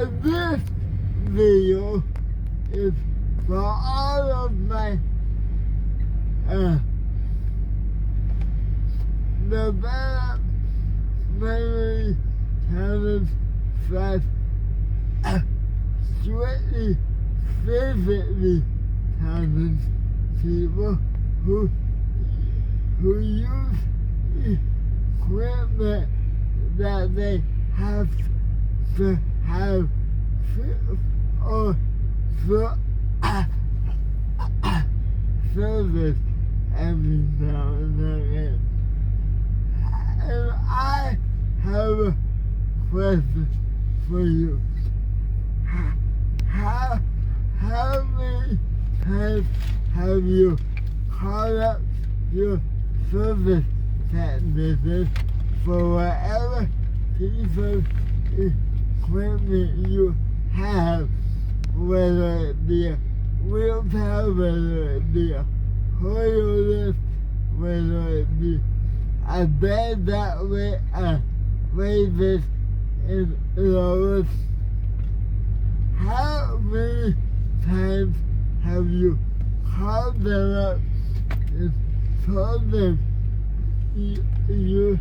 this video is for all of my developmentally challenged / strictly physically challenged people who use equipment that they have to have or service every now and again. And I have a question for you. How many times have you called up your service technician for whatever piece of equipment you have, whether it be a wheelchair, whether it be a Hoyer lift, whether it be a bed that raises and lowers? How many times have you called them up and told them you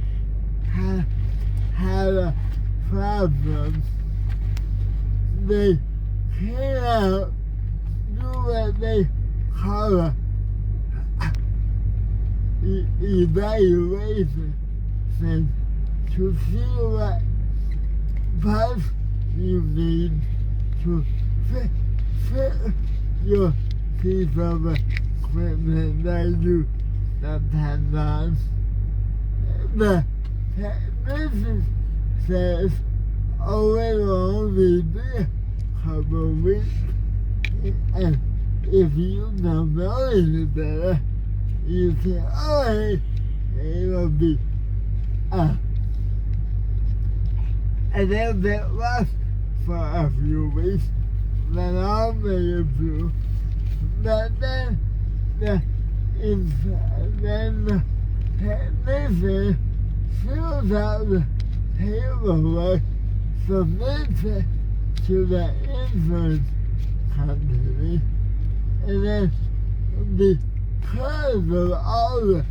had a problem? They came out, do what they call a evaluation to see what parts you need to fit your piece of equipment that you depend on. The technician says, oh, it'll only be a couple of weeks, and if you don't know any better, you say, oh, hey, it'll be a little bit less for a few weeks than I'll make it through. But then the technician fills out the paperwork, submits it to the insurance company, and then because of all the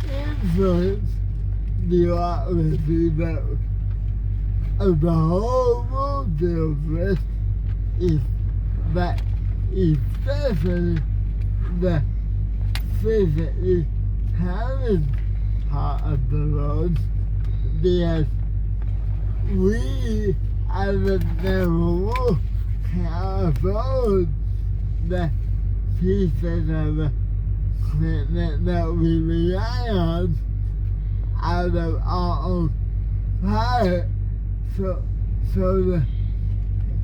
insurance bureaucracy that the whole world deals with, is that especially the physically challenged part of the road, because we as a devil can't afford the pieces of equipment that we rely on out of our own pocket. So the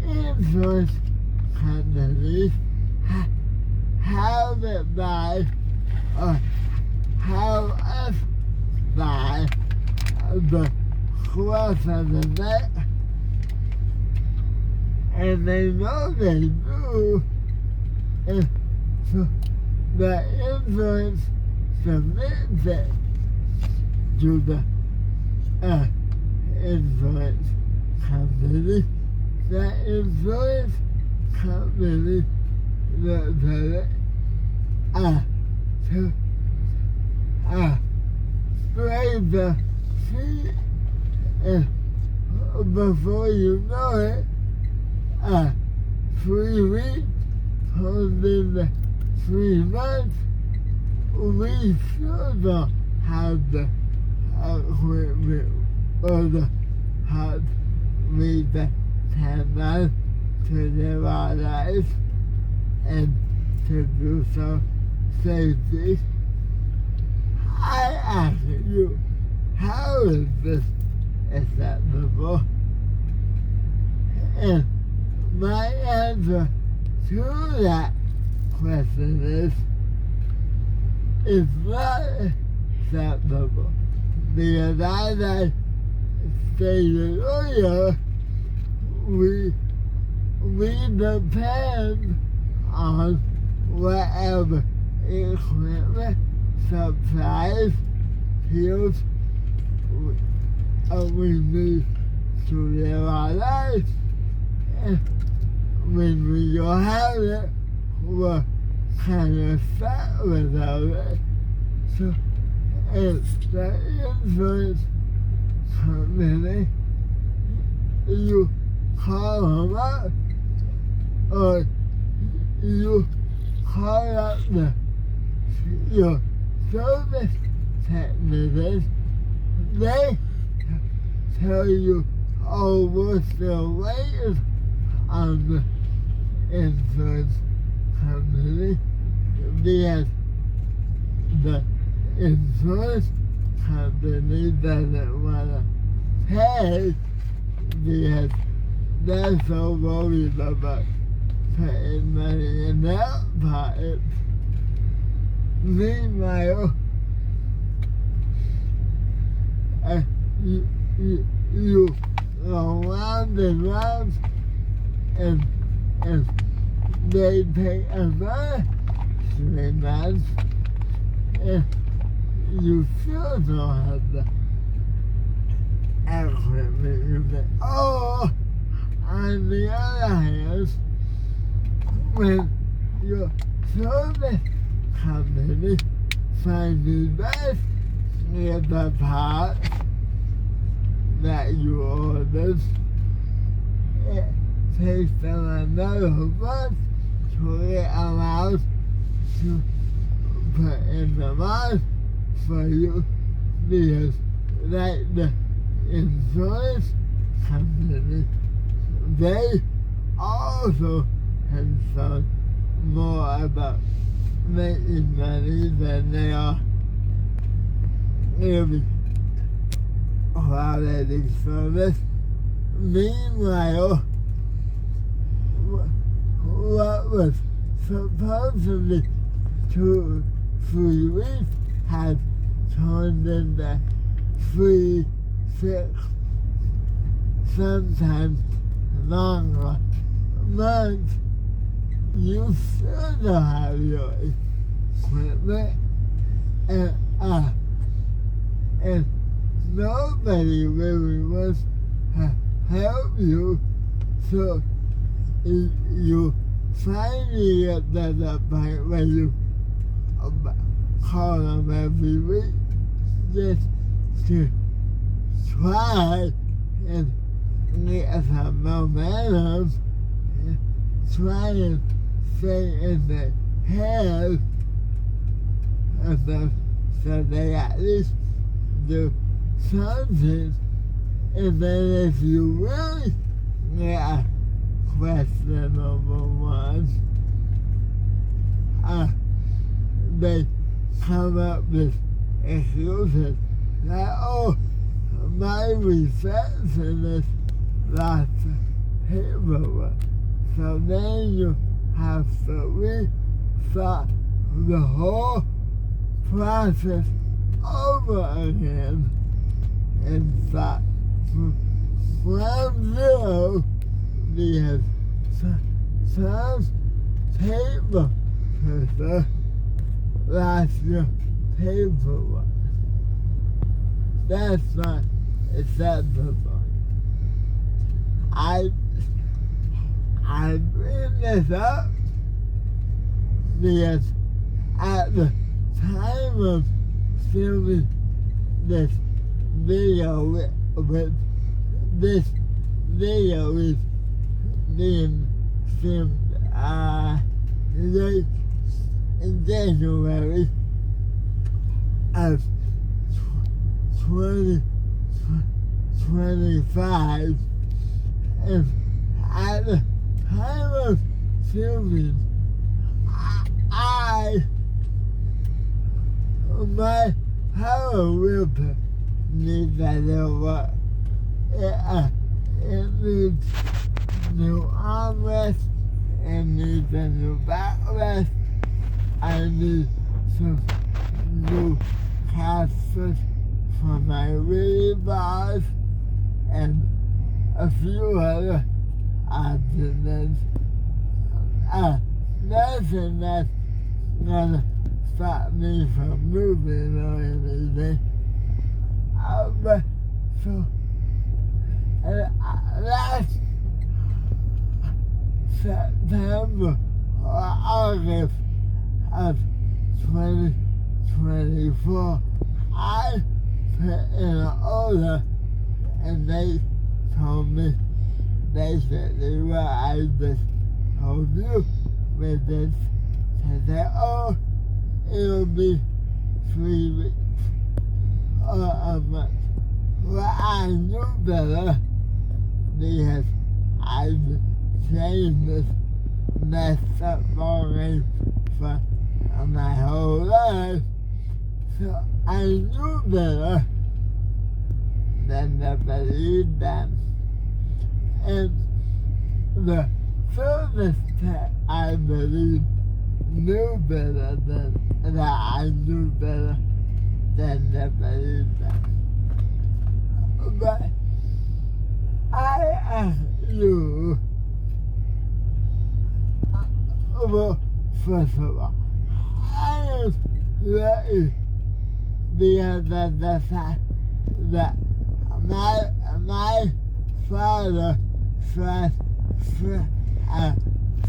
insurance companies have it by, or have us by the scruff of the neck, and they know they do, and so the insurance submits it to the insurance company. The insurance company looks at it to spray the feet, and before you know it, 3 weeks turned into 3 months. We still don't have the equipment or the parts we depend on to live our lives and to do so safely. I ask you, how is this acceptable? And my answer to that question is, it's not acceptable, because as I stated earlier, we depend on whatever equipment, supplies, tools we need to live our lives. And when we don't have it, we're kind of stuck without it. So it's the insurance company. You call them up, or you call up your service technician. They tell you, oh, we're still waiting on the insurance company, because the insurance company doesn't want to pay, because they're so worried about putting money in their pockets. Meanwhile, you go round and round, and they take another 3 months, and you still don't have the equipment. You say, oh, on the other hand, when your service company finally does get the parts that you ordered, it takes them another month to get allowed to put in the month for you, because like the insurance company, they also concern more about making money than they are giving quality service. Meanwhile, what was supposed to be 2-3 weeks has turned into 3, 6, sometimes longer months. You still don't have your equipment, and nobody really wants to help you, so you finally get to the point where you call them every week just to try and get some momentum, and try and stay in the head of them, so they at least do something. And then if you really get a questionable one, they come up with excuses like, oh, my receptionist lost paperwork, so then you have to restart the whole process over again and start from zero, because some paper person lost your paperwork. That's not acceptable. I bring this up because at the time of filming this video, with this video is being filmed late in January of 2025, and at the time of filming, my power whip needs a little work. It needs new armrest, it needs a new backrest, I need some new casters for my wheelie bars, and a few other odds. Nothing that's gonna stop me from moving or anything. But so that's September or August of 2024, I put in an order and they told me basically what I just told you with this. They said, oh, it'll be 3 weeks or a month. Well, I knew better because I've been playing this messed up ball game for my whole life. So I knew better than to believe them. And the furthest that I believe knew better than that I knew better than to believe them. But I ask you, well, first of all, I am lucky because of the fact that my father slash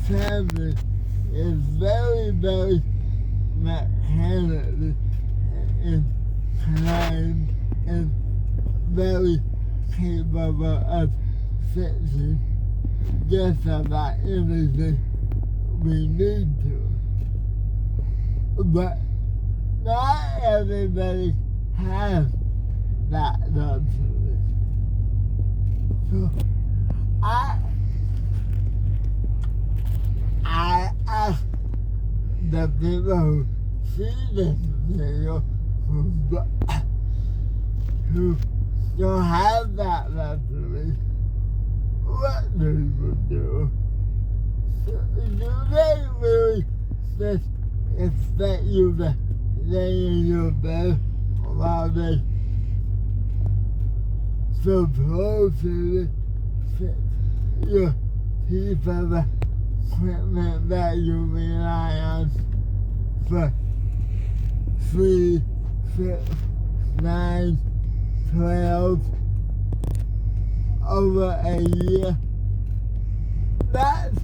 family is very, very mechanically inclined and very capable of fixing just about anything we need to. But not everybody has that luxury. So I ask the people who see this video who don't have that luxury, what do you do? Do they really just expect you to lay in your bed while they supposedly fix your piece of equipment that you rely on for 3, 6, 9, 12 over a year? That's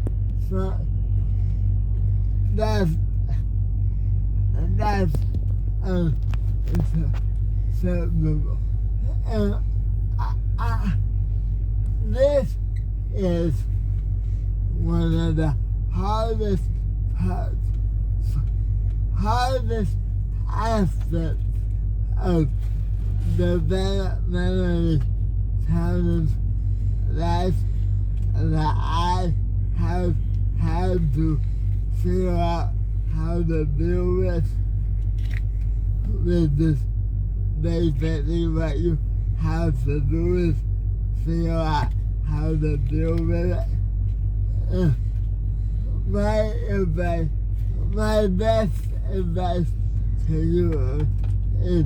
unacceptable. And this is one of the hardest aspects of developmentally challenged life that I have had to figure out how to deal with this. Basically what you have to do is figure out how to deal with it. My best advice to you is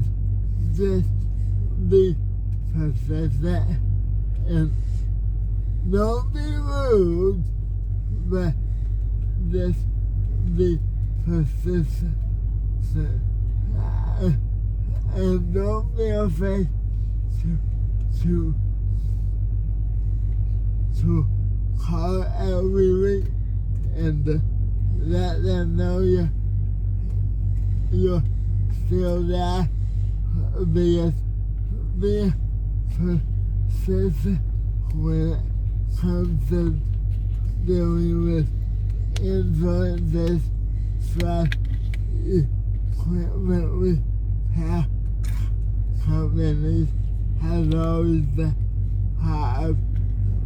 just be persistent and don't be rude, but just be persistent. And don't be afraid to call every week and let them know you're still there. Because being persistent when it comes to dealing with influences equipment repair companies has always been part of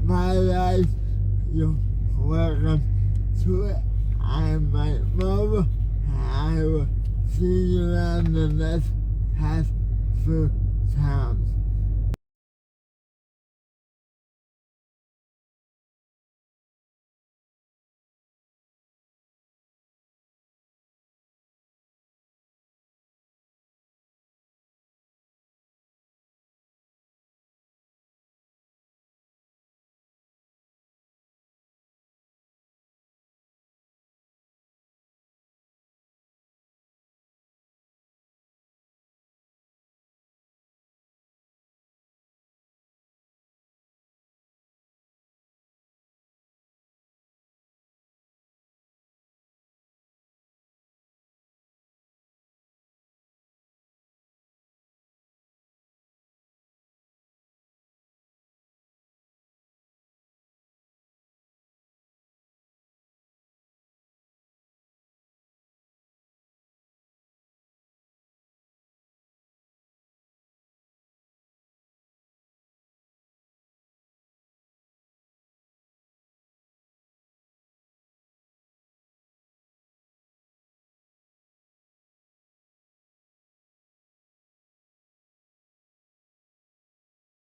my life. You're welcome to it. I'm Mike Mobile, and I will see you on the next Pass Through Town.